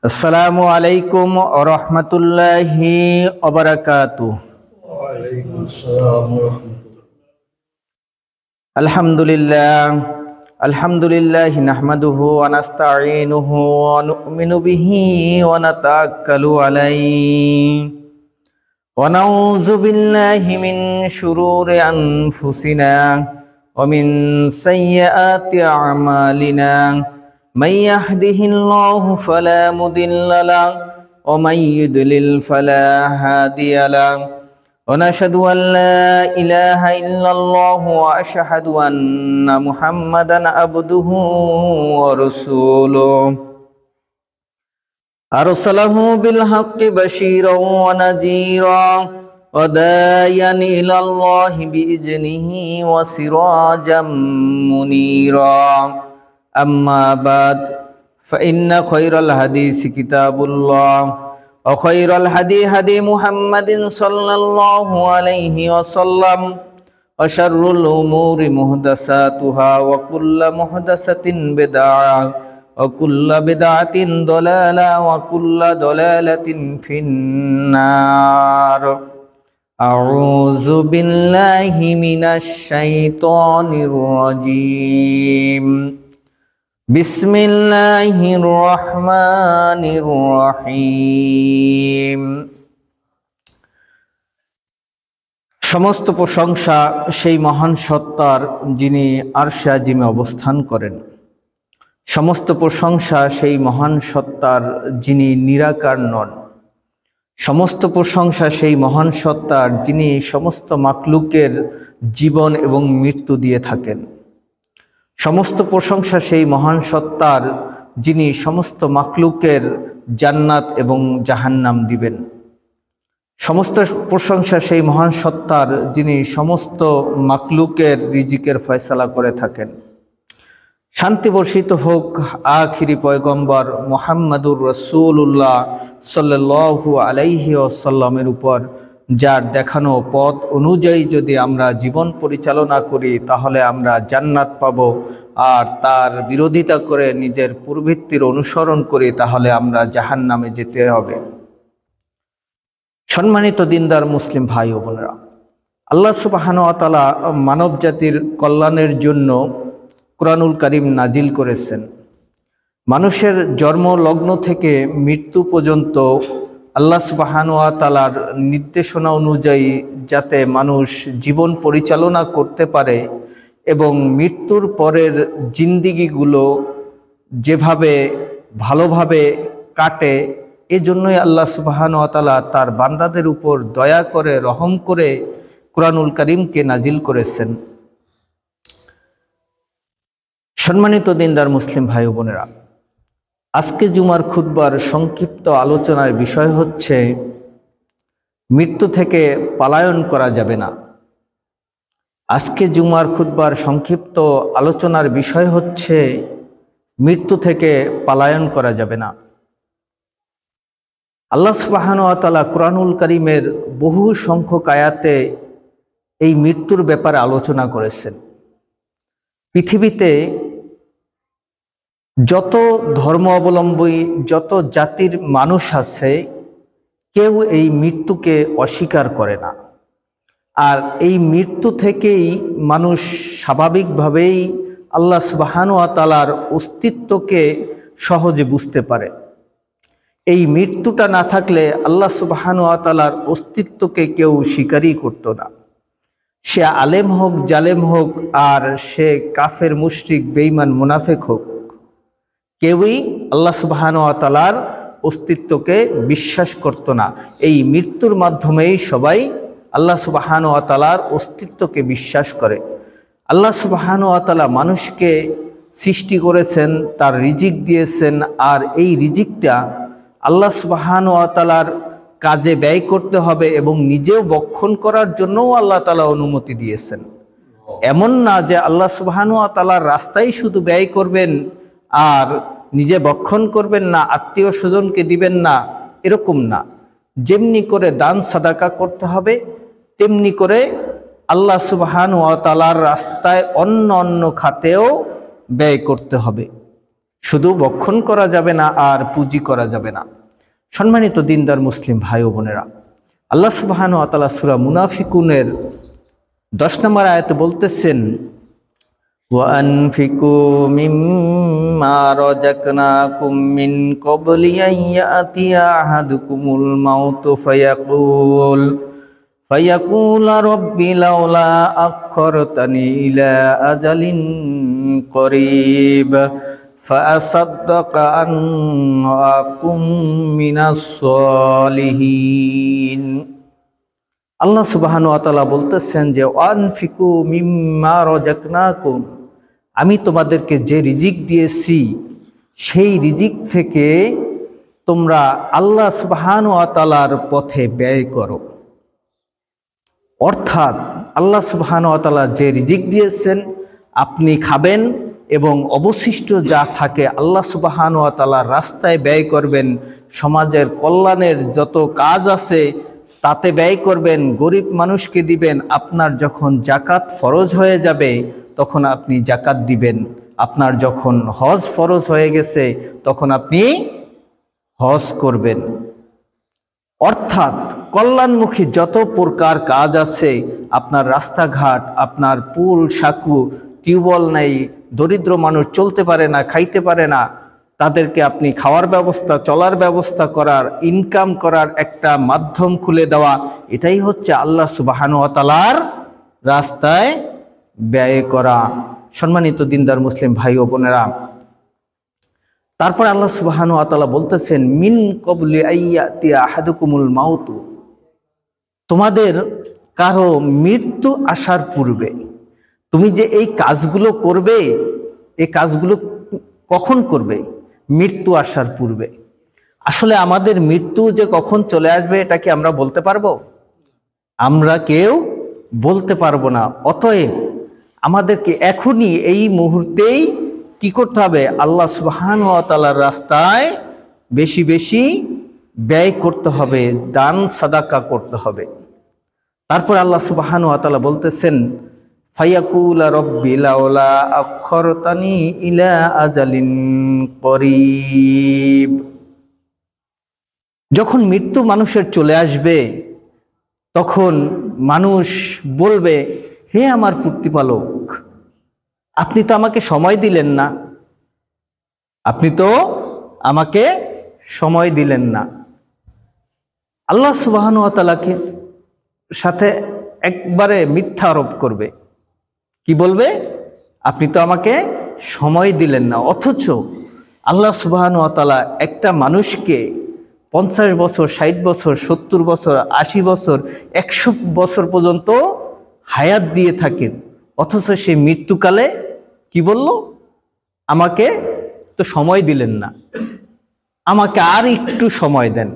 আসসালামু আলাইকুম ওয়া রাহমাতুল্লাহি ওয়া বারাকাতুহু। ওয়া আলাইকুম আসসালাম ওয়া রাহমাতুল্লাহ। আলহামদুলিল্লাহি নাহমাদুহু ওয়া নাস্তাঈনুহু ওয়া নু'মিনু বিহি ওয়া নাতাওয়াক্কালু আলাইহি ওয়া নাউযু বিল্লাহি মিন শুরুরি আনফুসিনা ওয়া মিন সাইয়্যাতি আ'মালিনা। من يهده الله فلا مضل له ومن يضلل فلا هادي له ونشهد أن لا إله إلا الله وأشهد أن محمدا عبده ورسوله أرسله بالحق بشيرا ونذيرا وداعيا إلى الله بإذنه وسراجا منيرا أما بعد فإن خير الحديث كتاب الله وخير الهدي هدي محمد صلى الله عليه وسلم وشر الأمور محدثاتها وكل محدثة بدعة وكل بدعة ضلالة وكل ضلالة في النار. أعوذ بالله من الشيطان الرجيم. বিসমিল্লাহির রহমানির রহিম। সমস্ত প্রশংসা সেই মহান সত্তার যিনি আরশে আজিমে অবস্থান করেন। সমস্ত প্রশংসা সেই মহান সত্তার যিনি নিরাকার নন। সমস্ত প্রশংসা সেই মহান সত্তার যিনি সমস্ত মাখলুকের জীবন এবং মৃত্যু দিয়ে থাকেন। সমস্ত প্রশংসা সেই মহান সত্তার যিনি সমস্ত মাখলুকের জান্নাত এবং জাহান্নাম দিবেন। সমস্ত প্রশংসা সেই মহান সত্তার যিনি সমস্ত মাখলুকের রিজিকের ফয়সালা করে থাকেন। শান্তি বর্ষিত হোক আখিরি পয়গম্বর মুহাম্মাদুর রাসূলুল্লাহ সাল্লাল্লাহু আলাইহি ওয়াসাল্লামের উপর, যার দেখানো পথ অনুযায়ী যদি আমরা জীবন পরিচালনা করি তাহলে আমরা জান্নাত পাব, আর তার বিরোধিতা করে নিজের প্রবৃত্তির অনুসরণ করি তাহলে আমরা জাহান্নামে যেতে হবে। সম্মানিত দিনদার মুসলিম ভাই ও বোনেরা, আল্লাহ সুবহানাহু ওয়া তাআলা মানব জাতির কল্যাণের জন্য কুরআনুল কারীম নাজিল করেছেন। মানুষের জন্ম লগ্ন থেকে মৃত্যু পর্যন্ত আল্লাহ সুবহানাহু ওয়া তাআলার নির্দেশনা অনুযায়ী যাতে মানুষ জীবন পরিচালনা করতে পারে এবং মৃত্যুর পরের জিন্দিগিগুলো যেভাবে ভালোভাবে কাটে, এজন্যই আল্লাহ সুবহানাহু ওয়া তাআলা তার বান্দাদের উপর দয়া করে রহম করে কুরআনুল কারীমকে নাজিল করেছেন। সম্মানিত দিনদার মুসলিম ভাই ও বোনেরা, আজকে জুমার খুতবার সংক্ষিপ্ত আলোচনার বিষয় হচ্ছে মৃত্যু থেকে পলায়ন করা যাবে না। আজকে জুমার খুতবার সংক্ষিপ্ত আলোচনার বিষয় হচ্ছে মৃত্যু থেকে পলায়ন করা যাবে না। আল্লাহ সুবহানাহু ওয়া তাআলা কুরআনুল কারীমের বহু সংখ্যক আয়াতে এই মৃত্যুর ব্যাপারে আলোচনা করেছেন। পৃথিবীতে যত ধর্ম অবলম্বী, যত জাতির মানুষ আছে, কেউ এই মৃত্যুকে অস্বীকার করে না। আর এই মৃত্যু থেকেই মানুষ স্বাভাবিকভাবেই আল্লাহ সুবহানাহু ওয়া তাআলার অস্তিত্বকে সহজে বুঝতে পারে। এই মৃত্যুটা না থাকলে আল্লাহ সুবহানাহু ওয়া তাআলার অস্তিত্বকে কেউ স্বীকারই করত না। সে আলেম হোক, জালেম হোক, আর সে কাফের, মুশরিক, বেঈমান, মুনাফিক হোক, কেউই আল্লাহ সুবহানাহু ওয়া তাআলার অস্তিত্বকে বিশ্বাস করত না। এই মৃত্যুর মাধ্যমেই সবাই আল্লাহ সুবহানাহু ওয়া তাআলার অস্তিত্বকে বিশ্বাস করে। আল্লাহ সুবহানাহু ওয়া তাআলা মানুষকে সৃষ্টি করেছেন, তার রিজিক দিয়েছেন, আর এই রিজিকটা আল্লাহ সুবহানাহু ওয়া তাআলার কাজে ব্যয় করতে হবে এবং নিজেও ভক্ষণ করার জন্যও আল্লাহ তাআলা অনুমতি দিয়েছেন। এমন না যে আল্লাহ সুবহানাহু ওয়া তাআলার রাস্তায় শুধু ব্যয় করবেন আর নিজে ভক্ষণ করবেন না, আত্মীয় স্বজনকে দিবেন না, এরকম না। যেমনি করে দান সাদাকা করতে হবে তেমনি করে আল্লাহ সুবহানাহু ওয়া তাআলার রাস্তায় অন্য অন্য খাতেও ব্যয় করতে হবে। শুধু বক্ষণ করা যাবে না আর পুঁজি করা যাবে না। সম্মানিত দিনদার মুসলিম ভাই ও বোনেরা, আল্লাহ সুবহানাহু ওয়া তাআলা সূরা মুনাফিকুনের 10 নম্বর আয়াতে বলতেছেন, وَأَنْفِقُوا مِمَّا رَزَقْنَاكُمْ مِنْ قَبْلِ أَنْ يَأْتِيَ أَحَدَكُمُ الْمَوْتُ فيقول رب لولا أخرتني إلى أجل قريب فأصدق وأكن من الصالحين। আল্লাহ সুবহানাহু ওয়া তাআলা বলতেছেন যে ওয়ানফিকু মিম্মা রাযাকনাকুম, আমি তোমাদেরকে যে রিজিক দিয়েছি সেই রিজিক থেকে তোমরা আল্লাহ সুবহানাহু ওয়া তাআলার পথে ব্যয় করো। অর্থাৎ আল্লাহ সুবহানাহু ওয়া তাআলা যে রিজিক দিয়েছেন আপনি খাবেন এবং অবশিষ্ট যা থাকে আল্লাহ সুবহানাহু ওয়া তাআলার রাস্তায় ব্যয় করবেন। সমাজের কল্যাণের যত কাজ আছে তাতে ব্যয় করবেন, গরিব মানুষকে দিবেন। আপনার যখন যাকাত ফরজ হয়ে যাবে তখন আপনি যাকাত দিবেন। আপনার যখন হজ ফরজ হয়ে গেছে তখন আপনি হজ করবেন। অর্থাৎ কল্যাণমুখী যত প্রকার কাজ আছে, আপনার রাস্তাঘাট, আপনার পুল সাঁকু, টিউবওয়েল নাই, দরিদ্র মানুষ চলতে পারে না, খাইতে পারে না, তাদেরকে আপনি খাওয়ার ব্যবস্থা, চলার ব্যবস্থা করার, ইনকাম করার একটা মাধ্যম খুলে দেওয়া, এটাই হচ্ছে আল্লাহ সুবহানাহু ওয়া তাআলার রাস্তায় ব্যয় করা। সম্মানিত দিনদার মুসলিম ভাই ও বোনেরা, তারপর আল্লাহ সুবহানাহু ওয়া তাআলা বলতেছেন মিন ক্বাবলি আইয়াতিয়া আহাদুকুমুল মাউতু, তোমাদের কারো মৃত্যু আসার পূর্বে তুমি যে এই কাজগুলো করবে, এই কাজগুলো কখন করবে? মৃত্যু আসার পূর্বে। আসলে আমাদের মৃত্যু যে কখন চলে আসবে এটা কি আমরা বলতে পারবো? আমরা কেউ বলতে পারবো না। অতএব আমাদেরকে এখনই এই মুহূর্তেই কি করতে হবে? আল্লাহ সুবহানাহু ওয়া তাআলার রাস্তায় বেশি বেশি ব্যয় করতে হবে, দান সাদাকা করতে হবে। তারপর আল্লাহ সুবহানাহু ওয়া তাআলা বলতেছেন ফায়াকুল রব্বি লাউলা আখরতানি ইলা আজালিন করিব, যখন মৃত্যু মানুষের চলে আসবে তখন মানুষ বলবে, হে আমার প্রতিপালক, আপনি তো আমাকে সময় দিলেন না, আপনি তো আমাকে সময় দিলেন না। আল্লাহ সুবহানাহু ওয়া তাআলাকে সাথে একবারে মিথ্যা আরোপ করবে। কি বলবে? আপনি তো আমাকে সময় দিলেন না। অথচ আল্লাহ সুবহানাহু ওয়া তাআলা একটা মানুষকে 50 বছর, 60 বছর, 70 বছর, 80 বছর, 100 বছর পর্যন্ত হায়াত দিয়ে থাকেন। অথচ সে মৃত্যুকালে কি বলল? আমাকে তো সময় দিলেন না, আমাকে আর একটু সময় দেন।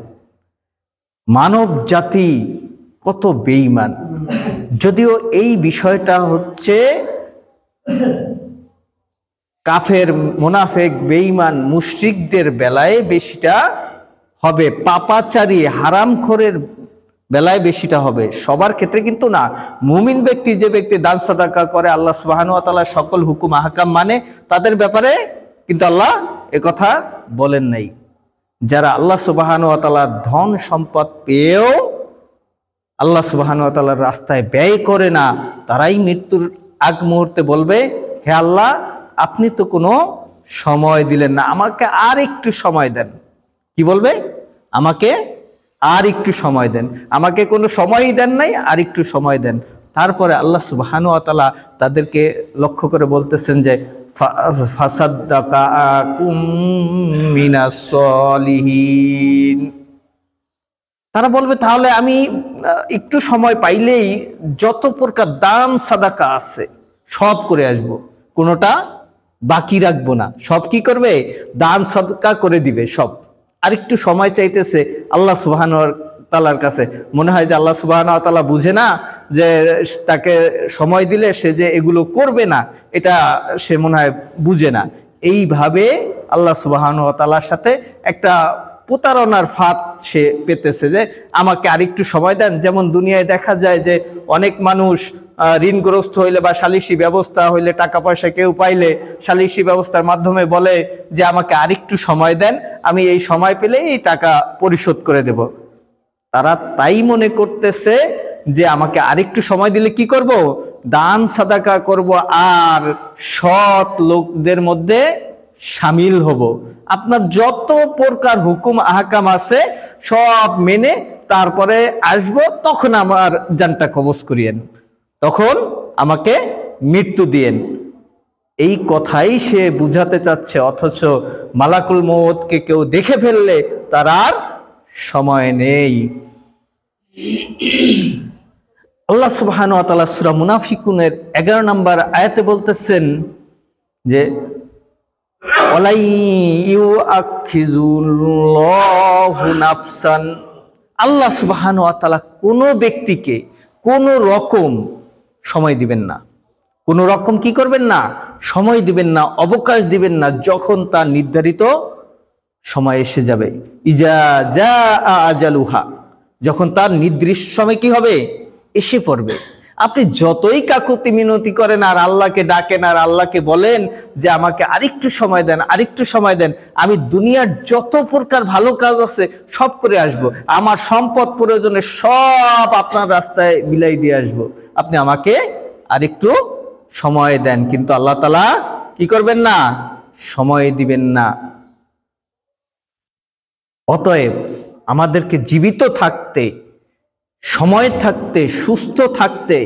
মানব জাতি কত বেঈমান! যদিও এই বিষয়টা হচ্ছে কাফের, মুনাফিক, বেঈমান, মুশরিকদের বেলায় বেশিটা হবে, পাপাচারী, হারামখোরের বেলায় বেশিটা হবে, সবার ক্ষেত্রে কিন্তু না। মুমিন ব্যক্তি, যে ব্যক্তি দান সাদাকা করে, আল্লাহ সুবহানাহু ওয়া তাআলার সকল হুকুম আহকাম মানে, তাদের ব্যাপারে কিন্তু আল্লাহ একথা বলেন নাই। যারা আল্লাহ সুবহানাহু ওয়া তাআলার ধন সম্পদ পেয়েও আল্লাহ সুবহানাহু ওয়া তাআলার রাস্তায় ব্যয় করে না, তারাই মৃত্যুর আগ মুহূর্তে বলবে, হে আল্লাহ, আপনি তো কোনো সময় দিলেন না, আমাকে আর একটু সময় দেন। কি বলবে? আমাকে আর একটু সময় দেন। আমাকে কোনো সময়ই দেন নাই, আর একটু সময় দেন। তারপরে আল্লাহ সুবহানাহু ওয়া তাআলা তাদেরকে লক্ষ্য করে বলতেছেন যে ফাসাদ্দাকাকুম মিনাস সলিহিন। তারা বলবে, তাহলে আমি একটু সময় পাইলেই যত প্রকার দান সাদাকা আছে সব করে আসব, কোনোটা বাকি রাখবো না। সব কি করবে? দান সাদাকা করে দিবে সব। আর একটু সময় চাইতেছে আল্লাহ সুবহানাহু ওয়া তাআলার কাছে। মনে হয় যে আল্লাহ সুবহানাহু ওয়া তাআলা বুঝে না যে তাকে সময় দিলে সে যে এগুলো করবে না, এটা সে মনে হয় বুঝে না। এইভাবে আল্লাহ সুবহানাহু ওয়া তাআলার সাথে একটা প্রতারণার ফাঁদ সে পেতেছে যে আমাকে আরেকটু সময় দেন। যেমন দুনিয়ায় দেখা যায় যে অনেক মানুষ ঋণগ্রস্ত হইলে বা সালিসি ব্যবস্থা হইলে, টাকা পয়সা কেউ পাইলে সালিসি ব্যবস্থার মাধ্যমে বলে যে আমাকে আরেকটু সময় দেন, আমি এই সময় পেলে এই টাকা পরিশোধ করে দেব। তারা তাই মনে করতেছে যে আমাকে আরেকটু সময় দিলে কি করব, দান সাদাকা করব আর সৎ লোকদের মধ্যে শামিল হব। আপনার যত প্রকার হুকুম আহকাম আছে সব মেনে তারপরে আসব, তখন আমার জানটা কবজ করিয়েন, তখন আমাকে মৃত্যু দিয়েন। এই কথাই সে বুঝাতে চাচ্ছে, অথচ মালাকুল মউতকে কেউ দেখে ফেললে তার আর সময় নেই। আল্লাহ সুবহানাহু ওয়া তাআলা সূরা মুনাফিকুনের 11 নম্বর আয়াতে বলতেছেন যে ওয়ালাই ইউআখিযুল্লাহু নাফসান, আল্লাহ সুবহানাহু ওয়া তাআলা কোনো ব্যক্তিকে কোনো রকম সময় দিবেন না, কোনো রকম কি করবেন না, সময় দিবেন না, অবকাশ দিবেন না, যখন তার নির্ধারিত সময় এসে যাবে। ইজা জাআ আজালুহা, যখন তার নির্দিষ্ট সময় কি হবে, এসে পড়বে। আপনি যতই কাকুতি মিনতি করেন আর আল্লাহকে ডাকেন আর আল্লাহকে বলেন যে আমাকে আরেকটু সময় দেন, আরেকটু সময় দেন, আমি দুনিয়ার যত প্রকার ভালো কাজ আছে সব করে আসব, আমার সম্পদ প্রয়োজনে সব আপনার রাস্তায় বিলাই দিয়ে আসব, আপনি আমাকে আরেকটু সময় দেন। কিন্তু আল্লাহ তাআলা কি করবেন না, সময় দিবেন না। অতএব আমাদেরকে জীবিত থাকতে, সময় থাকতে, সুস্থ থাকতে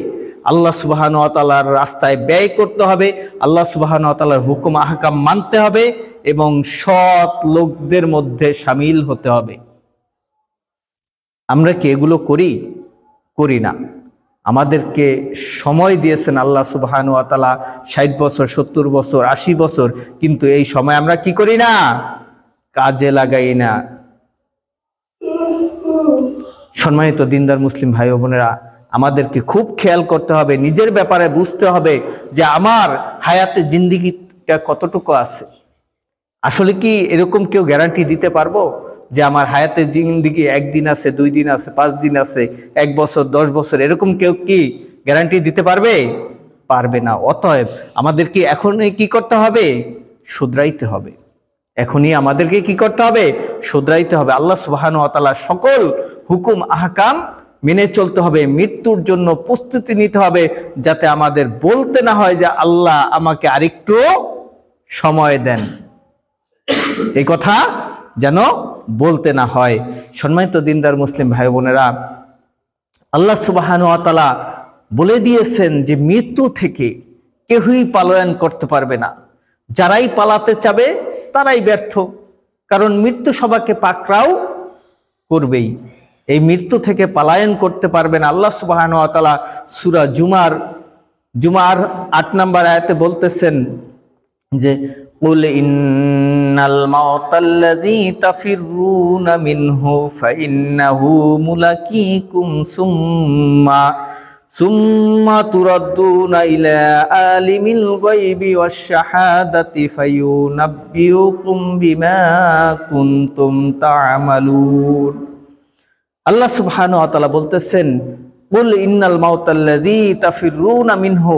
আল্লাহ সুবহানাহু ওয়া তাআলার রাস্তায় ব্যয় করতে হবে, আল্লাহ সুবহানাহু ওয়া তাআলার হুকুম আহকাম মানতে হবে এবং সৎ লোকদের মধ্যে শামিল হতে হবে। আমরা কি এগুলো করি? করি না। আমাদেরকে সময় দিয়েছেন আল্লাহ সুবহানাহু ওয়া তাআলা 60 বছর, 70 বছর, 80 বছর, কিন্তু এই সময় আমরা কি করি না, কাজে লাগাই না। সম্মানিত দিনদার মুসলিম ভাই ও বোনেরা, আমাদেরকে খুব খেয়াল করতে হবে, নিজের ব্যাপারে বুঝতে হবে যে আমার হায়াতে জিন্দেগিটা কতটুকু আছে। আসলে কি এরকম কেউ গ্যারান্টি দিতে পারবো যে আমার হায়াতে জিন্দেগি 1 দিন আছে, 2 দিন আছে, 5 দিন আছে, 1 বছর, 10 বছর, এরকম কেউ কি গ্যারান্টি দিতে পারবে? পারবে না। অতএব আমাদেরকে এখনই কি করতে হবে, শুধরাইতে হবে। এখনই আমাদেরকে কি করতে হবে, শুধরাইতে হবে। আল্লাহ সুবহানাহু ওয়া তাআলা সকল হুকুম আহকাম মেনে চলতে হবে, মৃত্যুর জন্য প্রস্তুতি নিতে হবে, যাতে আমাদের বলতে না হয় যে আল্লাহ আমাকে আরেকটু সময় দেন, এই কথা যেন বলতে না হয়। সম্মানিত দিনদার মুসলিম ভাই বোনেরা, আল্লাহ সুবহানাহু ওয়া তাআলা বলে দিয়েছেন যে মৃত্যু থেকে কেউই পলায়ন করতে পারবে না। যারাই পালাতে চাবে তারাই ব্যর্থ, কারণ মৃত্যু সবাইকে পাকড়াও করবেই। এই মৃত্যু থেকে পলায়ন করতে পারবেন। আল্লাহ সুবহানাহু ওয়া তাআলা সূরা জুমার 8 নম্বর আয়াতে বলতেছেন যে কুল ইন্নাল মাউতাল্লাযী তাফিররুনা মিনহু ফাইন্নাহু মুলাকীকুম সুম্মা তুরাদ্দুনা ইলা আলিমিল গায়বি ওয়াশ শাহাদাতি ফায়ুনাব্বিউকুম বিমা কুনতুম তা'মালুন। আল্লাহ সুবহানাহু ওয়া তাআলা বলতেছেন কুল ইন্নাল মাউতাল্লাযী তাফিররুনা মিনহু।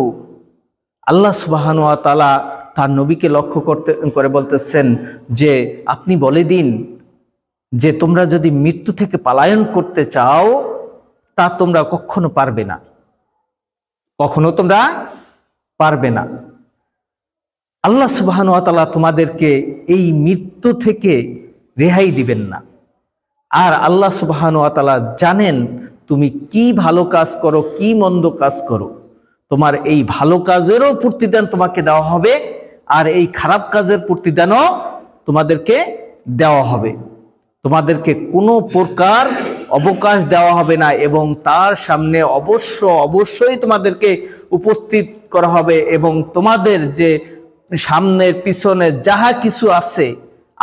আল্লাহ সুবহানাহু ওয়া তাআলা তার নবীকে লক্ষ্য করে বলতেছেন যে আপনি বলে দিন যে তোমরা যদি মৃত্যু থেকে পলায়ন করতে চাও তা তোমরা কখনো পারবে না, কখনো তোমরা পারবে না। আল্লাহ সুবহানাহু ওয়া তাআলা তোমাদেরকে এই মৃত্যু থেকে রেহাই দিবেন না। আর আল্লাহ সুবহানাহু ওয়া তাআলা জানেন তুমি কি ভালো কাজ করো, কি মন্দ কাজ করো। তোমার এই ভালো কাজেরও প্রতিদান তোমাকে দেওয়া হবে, আর এই খারাপ কাজের প্রতিদানও তোমাদেরকে দেওয়া হবে। তোমাদেরকে কোনো প্রকার অবকাশ দেওয়া হবে না এবং তার সামনে অবশ্যই তোমাদেরকে উপস্থিত করা হবে এবং তোমাদের যে সামনের পিছনে যাহা কিছু আছে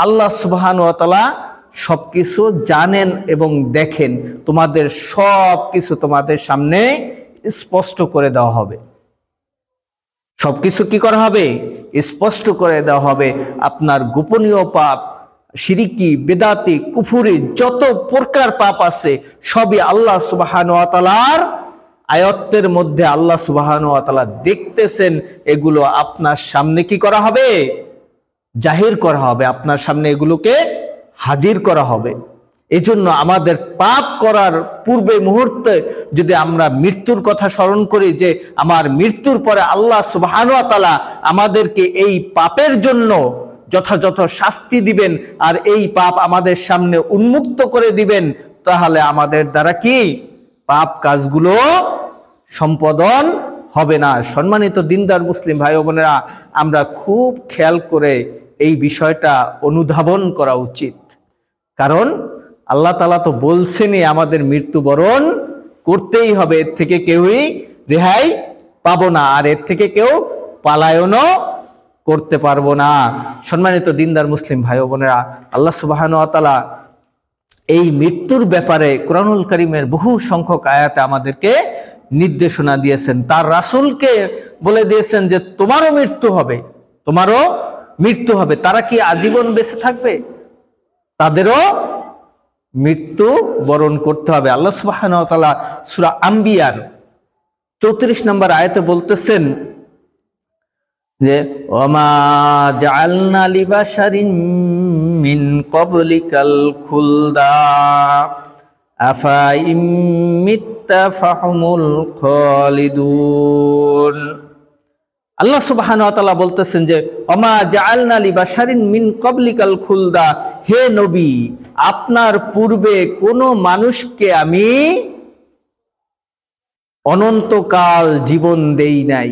আল্লাহ সুবহানাহু ওয়া তাআলা সবকিছু জানেন এবং দেখেন। তোমাদের সব কিছু তোমাদের সামনে স্পষ্ট করে দেওয়া হবে। সবকিছু কি করা হবে? স্পষ্ট করে দেওয়া হবে। আপনার গোপনীয় পাপ শিরিকি, বেদাতি, কুফুরি যত প্রকার পাপ আছে সবই আল্লাহ সুবহানাহু ওয়া তাআলার আয়াতের মধ্যে আল্লাহ সুবহানাহু ওয়া তাআলা দেখতেছেন। এগুলো আপনার সামনে কি করা হবে? জাহির করা হবে, আপনার সামনে এগুলোকে হাজির করা হবে। এজন্য আমাদের পাপ করার পূর্বে মুহূর্তে যদি আমরা মৃত্যুর কথা স্মরণ করি যে আমার মৃত্যুর পরে আল্লাহ সুবহানাহু ওয়া তাআলা আমাদেরকে এই পাপের জন্য যথাযথ শাস্তি দিবেন আর এই পাপ আমাদের সামনে উন্মুক্ত করে দিবেন, তাহলে আমাদের দ্বারা কি পাপ কাজগুলো সম্পাদন হবে না। সম্মানিত দিনদার মুসলিম ভাই ও বোনেরা, আমরা খুব খেয়াল করে এই বিষয়টা অনুধাবন করা উচিত। কারণ আল্লাহ তাআলা তো বলছেনই আমাদের মৃত্যুবরণ করতেই হবে, এর থেকে কেউই রেহাই পাবো না, আর এর থেকে কেউ পালায়নও করতে পারবো না। সম্মানিত দিনদার মুসলিম ভাই ও বোনেরা, আল্লাহ সুবহানাহু ওয়া তাআলা এই মৃত্যুর ব্যাপারে কোরআনুল কারীমের বহু সংখ্যক আয়াতে আমাদেরকে নির্দেশনা দিয়েছেন। তার রাসূলকে বলে দিয়েছেন যে তোমারও মৃত্যু হবে, তোমারও মৃত্যু হবে। তারা কি আজীবন বেঁচে থাকবে? তাদেরও মৃত্যু বরণ করতে হবে। আল্লাহ সুবহানাহু ওয়া তাআলা সূরা আম্বিয়ার 34 নম্বর আয়াতে বলতেছেন যে ওমা জাআলনা লিবাশারিন মিন ক্বাবলিকাল খুলদা আফা ইমিত্তা ফাহুমুল খালিদুন। আল্লাহ সুবহানাহু ওয়া তাআলা বলতেছেন যে ওমা জাআলনা লিবাশারিন মিন ক্বাবলিকাল খুলদা, হে নবী আপনার পূর্বে কোনো মানুষকে আমি অনন্তকাল জীবন দেই নাই।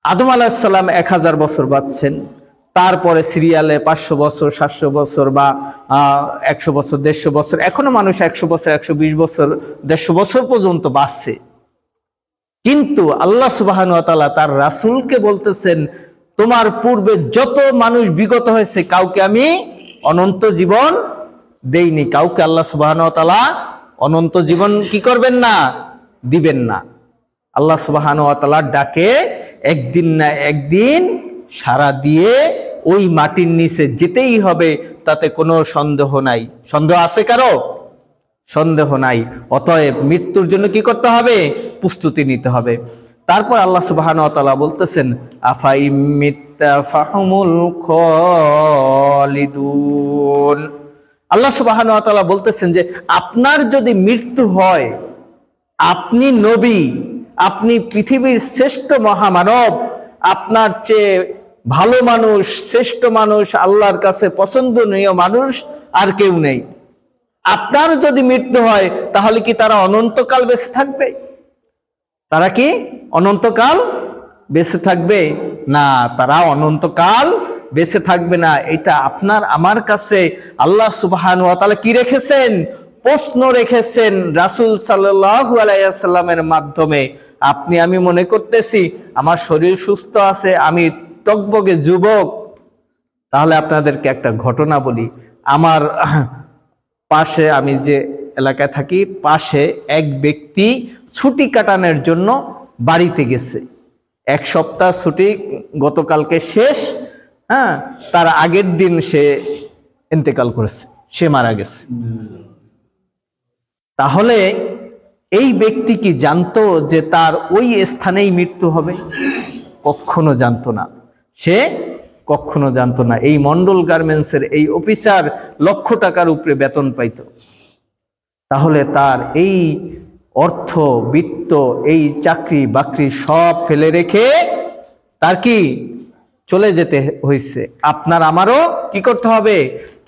আদম আলাইহিস সালাম 1000 বছর বাঁচছেন, তারপরে সিরিয়ালে 500 বছর, 700 বছর বা 100 বছর, 150 বছর, এখনো মানুষ 100 বছর, 120 বছর, 150 বছর পর্যন্ত বাঁচছে। কিন্তু আল্লাহ সুবহানাহু ওয়া তাআলা তার রাসূলকে বলতেছেন তোমার পূর্বে যত মানুষ বিগত হয়েছে কাউকে আমি অনন্ত জীবন দেইনি। কাউকে আল্লাহ সুবহানাহু ওয়া তাআলা অনন্ত জীবন কি করবেন না? দিবেন না। আল্লাহ সুবহানাহু ওয়া তাআলার ডাকে একদিন না একদিন সাড়া দিয়ে ওই মাটির নিচে যেতেই হবে, তাতে কোনো সন্দেহ নাই। সন্দেহ আছে কারো? সন্দেহ নাই। অতএব মৃত্যুর জন্য কি করতে হবে? প্রস্তুতি নিতে হবে। তারপর আল্লাহ সুবহানাহু ওয়া তাআলা বলতেছেন আফা ইমিত্তা ফাহুমুল খালিদুন। আল্লাহ সুবহানাহু ওয়া তাআলা বলতেছেন যে আপনার যদি মৃত্যু হয়, আপনি নবী, আপনি পৃথিবীর শ্রেষ্ঠ মহামানব, আপনার চেয়ে ভালো মানুষ, শ্রেষ্ঠ মানুষ, আল্লাহর কাছে পছন্দনীয় মানুষ আর কেউ নেই। আপনার যদি মৃত্যু হয় তাহলে কি তারা অনন্তকাল বেঁচে থাকবে? তারা কি অনন্তকাল বেঁচে থাকবে? না, তারা অনন্তকাল বেঁচে থাকবে না। এটা আপনার আমার কাছে আল্লাহ সুবহানাহু ওয়া তাআলা কি রেখেছেন? প্রশ্ন রেখেছেন রাসূল সাল্লাল্লাহু আলাইহি ওয়াসাল্লামের মাধ্যমে। আপনি আমি মনে করতেছি আমার শরীর সুস্থ আছে, আমি টকবগে যুবক। তাহলে আপনাদেরকে একটা ঘটনা বলি। আমার পাশে, আমি যে এলাকায় থাকি, পাশে এক ব্যক্তি ছুটি কাটানোর জন্য বাড়িতে গেছে। 1 সপ্তাহ ছুটি গতকালকে শেষ, তার আগের দিন সে ইন্তেকাল করেছে, সে মারা গেছে। তাহলে এই ব্যক্তি কি জানতো যে তার ওই স্থানেই মৃত্যু হবে? কখনো জানতো না। সে কখনো জানতো না। এই মন্ডল গার্মেন্টসের এই অফিসার লক্ষ টাকার উপরে বেতন পাইত। তাহলে তার এই অর্থ, বিত্ত, এই চাকরি বাকরি সব ফেলে রেখে তার কি চলে যেতে হয়েছে। আপনার আমারও কি করতে হবে?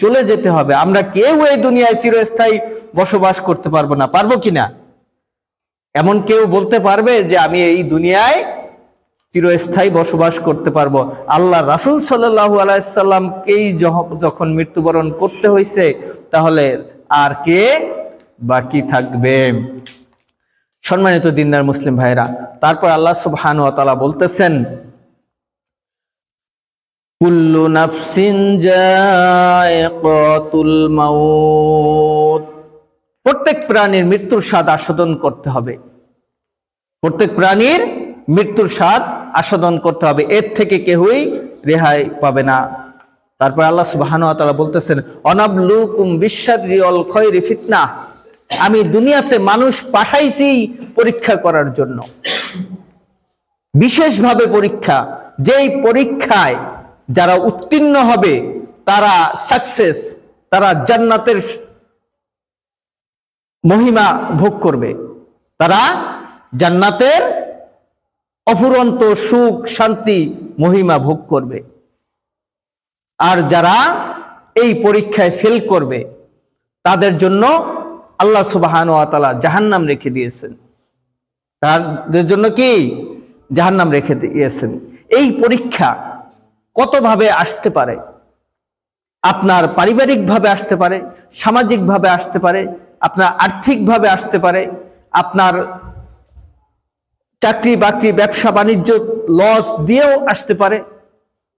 চলে যেতে হবে। আমরা কেউ এই দুনিয়ায় চিরস্থায়ী বসবাস করতে পারবো না। পারবো কিনা? এমন কেউ বলতে পারবে যে আমি এই দুনিয়ায় চিরস্থায়ী বসবাস করতে পারবো? আল্লাহ রাসূল সাল্লাল্লাহু আলাইহি সাল্লামকেই যখন মৃত্যুবরণ করতে হয়েছে, তাহলে আর কে বাকি থাকবে? সম্মানিত দিনদার মুসলিম ভাইরা, তারপর আল্লাহ সুবহানাহু ওয়া তাআলা বলতেছেন কুল্লু নাফসিন যায়িকাতুল মাউত। প্রত্যেক প্রাণীর মৃত্যুর স্বাদ আস্বাদন করতে হবে। প্রত্যেক প্রাণীর মৃত্যুর স্বাদ আস্বাদন করতে হবে। এর থেকে কেউই রেহাই পাবে না। তারপর আল্লাহ সুবহানাহু ওয়া তাআলা বলতেছেন অনাবলুকুম বিশাররি ওয়াল খায়রি ফিতনা, আমি দুনিয়াতে মানুষ পাঠাইছি পরীক্ষা করার জন্য, বিশেষভাবে পরীক্ষা। যেই পরীক্ষায় যারা উত্তীর্ণ হবে তারা সাকসেস, তারা জান্নাতের মহিমা ভোগ করবে, তারা জান্নাতের অফুরন্ত সুখ শান্তি মহিমা ভোগ করবে। আর যারা এই পরীক্ষায় ফেল করবে তাদের জন্য আল্লাহ সুবহানাহু ওয়া তাআলা জাহান্নাম রেখে দিয়েছেন। তাদের জন্য কি জাহান্নাম রেখে দিয়েছেন। এই পরীক্ষা কতভাবে আসতে পারে? আপনার পারিবারিকভাবে আসতে পারে, সামাজিকভাবে আসতে পারে, আপনার আর্থিকভাবে আসতে পারে, আপনার চাকরি বাকরি ব্যবসা বাণিজ্য লস দিয়েও আসতে পারে।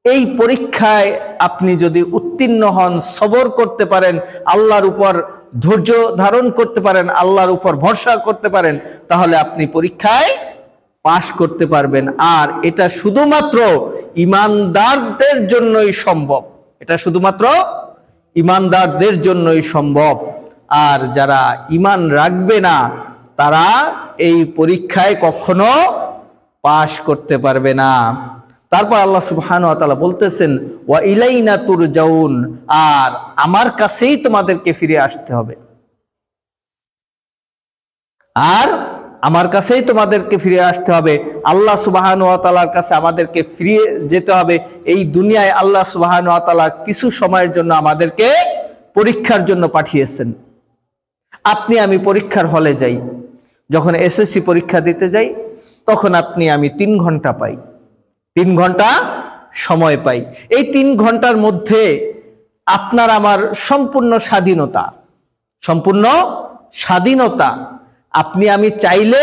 এই পরীক্ষায় আপনি যদি উত্তীর্ণ হন, সবর করতে পারেন, আল্লাহর উপর ধৈর্য ধারণ করতে পারেন, আল্লাহর উপর ভরসা করতে পারেন, তাহলে আপনি পরীক্ষায় পাশ করতে পারবেন। আর এটা শুধুমাত্র ঈমানদারদের জন্যই সম্ভব, এটা শুধুমাত্র ঈমানদারদের জন্যই সম্ভব। আর যারা ঈমান রাখবে না তারা এই পরীক্ষায় কখনো পাশ করতে পারবে না। তারপর আল্লাহ সুবহানাহু ওয়া তাআলা বলতেছেন ওয়া ইলাইনা তুরজাউন, আর আমার কাছেই তোমাদেরকে ফিরে আসতে হবে, আর আমার কাছেই তোমাদেরকে ফিরে আসতে হবে। আল্লাহ সুবহানাহু ওয়া তাআলার কাছে আমাদেরকে ফিরে যেতে হবে। এই দুনিয়ায় আল্লাহ সুবহানাহু ওয়া তাআলা কিছু সময়ের জন্য আমাদেরকে পরীক্ষার জন্য পাঠিয়েছেন। আপনি আমি পরীক্ষার হলে যাই, যখন এসএসসি পরীক্ষা দিতে যাই তখন আপনি আমি 3 ঘন্টা পাই, 3 ঘন্টা সময় পাই। এই 3 ঘন্টার মধ্যে আপনার আমার সম্পূর্ণ স্বাধীনতা, সম্পূর্ণ স্বাধীনতা। আপনি আমি চাইলে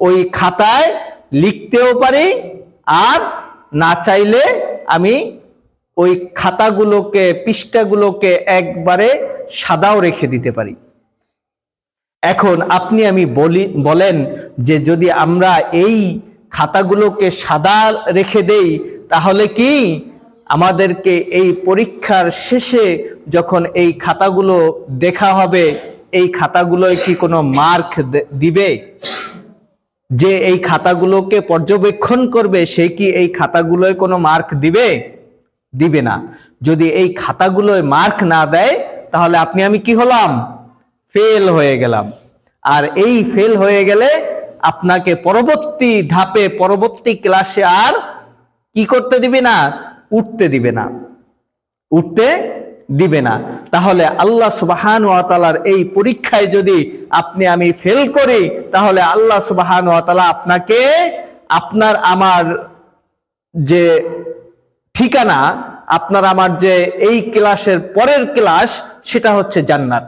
ওই খাতায় লিখতেও পারি, আর না চাইলে আমি ওই খাতাগুলোকে পৃষ্ঠাগুলোকে একবারে সাদাও রেখে দিতে পারি। এখন আপনি আমি বলেন যে যদি আমরা এই খাতাগুলোকে সাদা রেখে দেই তাহলে কি আমাদেরকে এই পরীক্ষার শেষে যখন এই খাতাগুলো দেখা হবে এই খাতাগুলোয় কি কোনো মার্ক দিবে? যে এই খাতাগুলোকে পর্যবেক্ষণ করবে সে কি এই খাতাগুলোয় কোনো মার্ক দিবে? দিবে না। যদি এই খাতাগুলোয় মার্ক না দেয় তাহলে আপনি আমি কি হলাম? ফেল হয়ে গেলাম। আর এই ফেল হয়ে গেলে আপনাকে পরবর্তী ধাপে পরবর্তী ক্লাসে আর কি করতে দিবে না? উঠতে দিবে না, উঠতে দিবে না। তাহলে আল্লাহ সুবহানাহু ওয়া তাআলার এই পরীক্ষায় যদি আপনি আমি ফেল করি তাহলে আল্লাহ সুবহানাহু ওয়া তাআলা আপনাকে আপনার আমার যে ঠিকানা, আপনার আমার যে এই ক্লাসের পরের ক্লাস সেটা হচ্ছে জান্নাত।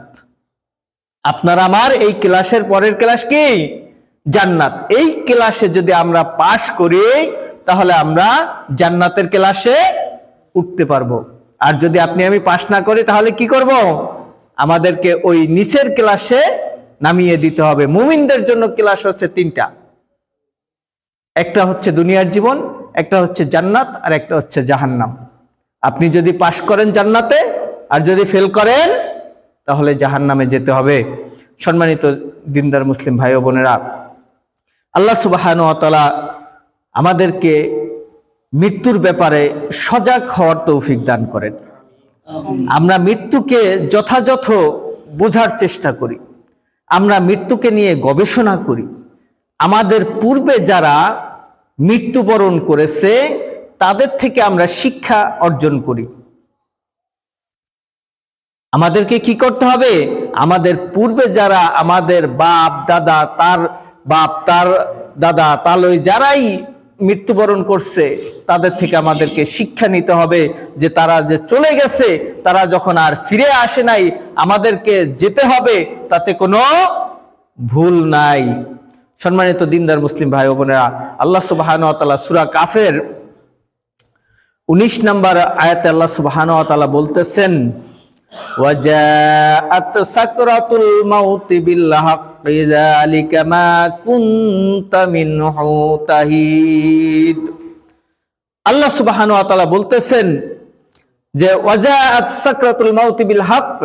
আপনার আমার এই ক্লাসের পরের ক্লাস কি? জান্নাত। এই ক্লাসে যদি আমরা পাশ করি তাহলে আমরা জান্নাতের ক্লাসে উঠতে পারবো। আর যদি আপনি আমি পাশ না করি তাহলে কি করব? আমাদেরকে ওই নিচের ক্লাসে নামিয়ে দিতে হবে। মুমিনদের জন্য ক্লাস হচ্ছে 3টা, একটা হচ্ছে দুনিয়ার জীবন, একটা হচ্ছে জান্নাত, আর একটা হচ্ছে জাহান্নাম। আপনি যদি পাশ করেন জান্নাতে, আর যদি ফেল করেন তাহলে জাহান্নামে যেতে হবে। সম্মানিত দিনদার মুসলিম ভাই ও বোনেরা, আল্লাহ সুবহানাহু ওয়া তাআলা আমাদেরকে মৃত্যুর ব্যাপারে সজাগ হওয়ার তৌফিক দান করেন। আমরা মৃত্যুকে যথাযথ বোঝার চেষ্টা করি, আমরা মৃত্যুকে নিয়ে গবেষণা করি। আমাদের পূর্বে যারা মৃত্যুবরণ করেছে তাদের থেকে আমরা শিক্ষা অর্জন করি। আমাদেরকে কি করতে হবে? আমাদের পূর্বে যারা আমাদের বাপ দাদা, তার বাপ তার দাদা, তালই যারাই মৃত্যুবরণ করছে তাদের থেকে আমাদেরকে শিক্ষা নিতে হবে যে তারা যে চলে গেছে, তারা যখন আর ফিরে আসে নাই, আমাদেরকে যেতে হবে, তাতে কোনো ভুল নাই। সম্মানিত দিনদার মুসলিম ভাই ও বোনেরা, আল্লাহ সুবহানাহু ওয়া তাআলা সূরা কাফের 19 নম্বর আয়াতে আল্লাহ সুবহানাহু ওয়া তাআলা বলতেছেন ওয়াজাআত সাকরাতুল মাউতি বিল হাক্কি যালিকা মা কুনতা মিনহু তাহিদ। আল্লাহ সুবহানাহু ওয়া তাআলা বলতেছেন যে ওয়াজাআত সাকরাতুল মাউতি বিল হক,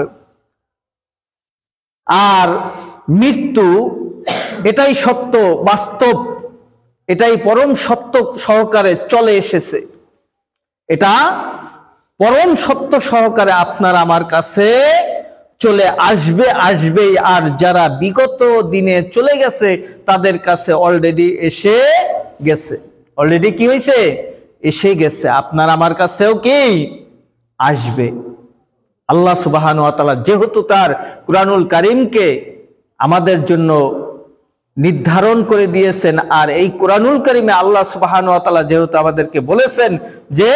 আর মৃত্যু এটাই সত্য, বাস্তব, এটাই পরম সত্য সহকারে চলে এসেছে। এটা পরম সত্য সহকারে আপনার আমার কাছে চলে আসবে। আর যারা বিগত দিনে চলে গেছে তাদের কাছে অলরেডি এসে গেছে। অলরেডি কি হয়েছে? এসে গেছে। আপনার আমার কাছেও কি আসবে। আল্লাহ সুবহানাহু ওয়া তাআলা যেহেতু তার কুরআনুল কারীমকে আমাদের জন্য নির্ধারণ করে দিয়েছেন, আর এই কুরআনুল কারীমে আল্লাহ সুবহানাহু ওয়া তাআলা যেহেতু আমাদেরকে বলেছেন যে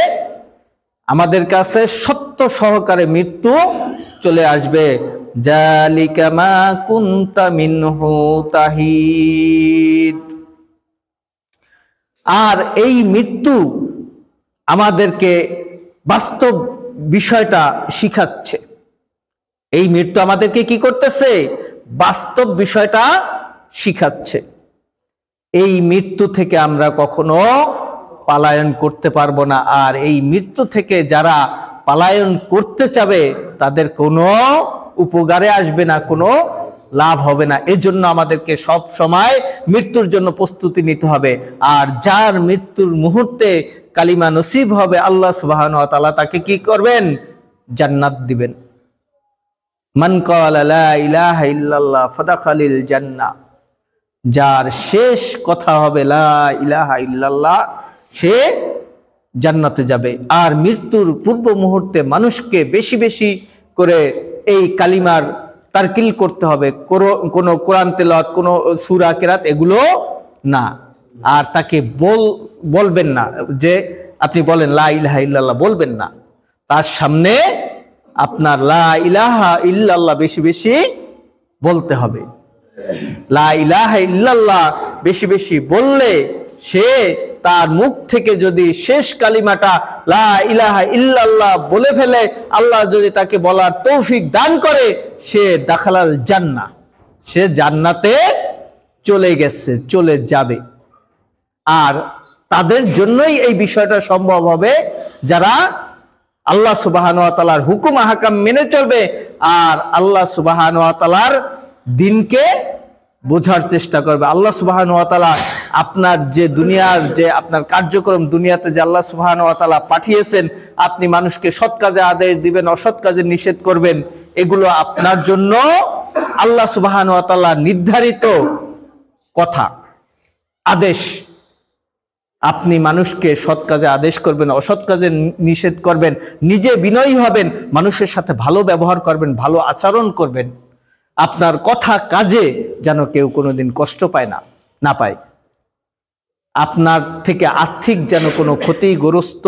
আমাদের কাছে সত্য সহকারে মৃত্যু চলে আসবে, জালিকা মা কুনতা মিনহু তাহিদ। আর এই মৃত্যু আমাদেরকে বাস্তব বিষয়টা শিখাচ্ছে। এই মৃত্যু আমাদেরকে কি করতেছে? বাস্তব বিষয়টা শিখাচ্ছে। এই মৃত্যু থেকে আমরা কখনো পলায়ন করতে পারবো না। আর এই মৃত্যু থেকে যারা পলায়ন করতে চাবে তাদের কোনো উপকারে আসবে না, কোনো লাভ হবে না। এজন্য আমাদেরকে সব সময় মৃত্যুর জন্য প্রস্তুতি নিতে হবে। আর যার মৃত্যুর মুহূর্তে কালিমা নসিব হবে, আল্লাহ সুবহানাহু ওয়া তাআলা তাকে কি করবেন? জান্নাত দিবেন। মান ক্বালা লা ইলাহা ইল্লাল্লাহ ফাদাখালিল জান্নাহ, যার শেষ কথা হবে লা ইলাহা ইল্লাল্লাহ, সে জান্নাতে যাবে। আর মৃত্যুর পূর্ব মুহূর্তে মানুষকে বেশি বেশি করে এই কালিমার তারকিল করতে হবে। কোনো কোরআন তেলাওয়াত, কোনো সূরা কেরাত এগুলো না। আর তাকে বলবেন না যে আপনি বলেন লা ইলাহা ইল্লাল্লাহ, বলবেন না। তার সামনে আপনার লা ইলাহা ইল্লাল্লাহ বেশি বেশি বলতে হবে। লা ইলাহা ইল্লাল্লাহ বেশি বেশি বললে সে তার মুখ থেকে যদি শেষ কালিমাটা লা ইলাহা ইল্লাল্লাহ বলে ফেলে, আল্লাহ যদি তাকে বলার তৌফিক দান করে, সে দাখালাল জান্নাহ, সে জান্নাতে চলে গেছে, চলে যাবে। আর তাদের জন্যই এই বিষয়টা সম্ভব হবে যারা আল্লাহ সুবহানাহু ওয়া তাআলার হুকুম আহকাম মেনে চলবে আর আল্লাহ সুবহানাহু ওয়া তাআলার দ্বীনকে বোঝার চেষ্টা করবে। আল্লাহ সুবহানাহু ওয়া তাআলা আপনার যে দুনিয়ার যে আপনার কার্যক্রম, দুনিয়াতে যে আল্লাহ সুবহানাহু ওয়া তাআলা পাঠিয়েছেন, আপনি মানুষকে সৎ কাজে আদেশ দিবেন, অসৎ কাজে নিষেধ করবেন, এগুলো আপনার জন্য আল্লাহ সুবহানাহু ওয়া তাআলা নির্ধারিত কথা, আদেশ। আপনি মানুষকে সৎ কাজে আদেশ করবেন, অসৎ কাজে নিষেধ করবেন, নিজে বিনয়ী হবেন, মানুষের সাথে ভালো ব্যবহার করবেন, ভালো আচরণ করবেন। আপনার কথা কাজে যেন কেউ কোনোদিন কষ্ট পায় না পায়। আপনার থেকে আর্থিক যেন কোনো ক্ষতিগ্রস্ত